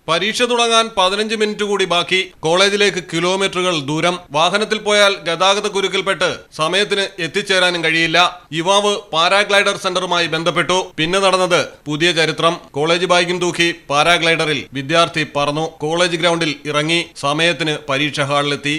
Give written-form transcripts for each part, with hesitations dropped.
പരീക്ഷ തുടങ്ങാൻ 15 മിനിറ്റ് കൂടി ബാക്കി. കോളേജിലേക്ക് കിലോമീറ്ററുകൾ ദൂരം. വാഹനത്തിൽ പോയാൽ ഗതാഗത കുരുക്കിൽപ്പെട്ട് സമയത്തിന് എത്തിച്ചേരാനും കഴിയില്ല. യുവാവ് പാരാഗ്ലൈഡർ സെന്ററുമായി ബന്ധപ്പെട്ടു. പിന്നെ നടന്നത് പുതിയ ചരിത്രം. കോളേജ് ബാഗും തൂക്കി പാരാഗ്ലൈഡറിൽ വിദ്യാർത്ഥി പറന്നു. കോളേജ് ഗ്രൗണ്ടിൽ ഇറങ്ങി. സമയത്തിന് പരീക്ഷ ഹാളിലെത്തി.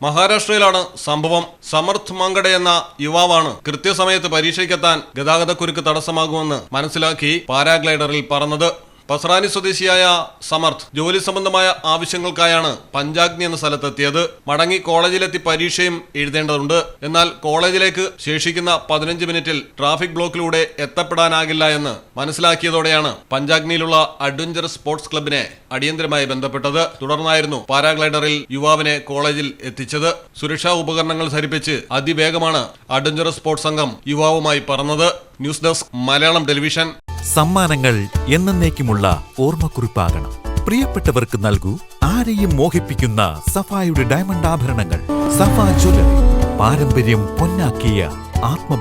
മഹാരാഷ്ട്രയിലാണ് സംഭവം. സമർത്ഥ് മങ്കഡെ എന്ന യുവാവാണ് കൃത്യസമയത്ത് പരീക്ഷയ്ക്കെത്താൻ ഗതാഗതക്കുരുക്ക് തടസ്സമാകുമെന്ന് മനസ്സിലാക്കി പാരാഗ്ലൈഡറിൽ പറന്നത്. പസ്രാനി സ്വദേശിയായ സമർത്ഥ് ജോലി സംബന്ധമായ ആവശ്യങ്ങൾക്കായാണ് പഞ്ചാഗ്നി എന്ന സ്ഥലത്തെത്തിയത്. മടങ്ങി കോളേജിലെത്തി പരീക്ഷയും എഴുതേണ്ടതുണ്ട്. എന്നാൽ കോളേജിലേക്ക് ശേഷിക്കുന്ന 15 മിനിറ്റിൽ ട്രാഫിക് ബ്ലോക്കിലൂടെ എത്തപ്പെടാനാകില്ല എന്ന് മനസ്സിലാക്കിയതോടെയാണ് പഞ്ചാഗ്നിയിലുള്ള അഡ്വഞ്ചർ സ്പോർട്സ് ക്ലബിനെ അടിയന്തരമായി ബന്ധപ്പെട്ടത്. തുടർന്നായിരുന്നു പാരാഗ്ലൈഡറിൽ യുവാവിനെ കോളേജിൽ എത്തിച്ചത്. സുരക്ഷാ ഉപകരണങ്ങൾ ധരിപ്പിച്ച് അതിവേഗമാണ് അഡ്വഞ്ചർ സ്പോർട്സ് സംഘം യുവാവുമായി പറന്നത്. News desk Malayalam television. സമ്മാനങ്ങൾ എന്നേക്കുമുള്ള ഓർമ്മക്കുറിപ്പാകണം. പ്രിയപ്പെട്ടവർക്ക് നൽകൂ ആരെയും മോഹിപ്പിക്കുന്ന സഫായുടെ ഡയമണ്ട് ആഭരണങ്ങൾ. സഫ ജ്വല്ലറി, പാരമ്പര്യം പൊന്നാക്കിയ ആത്മ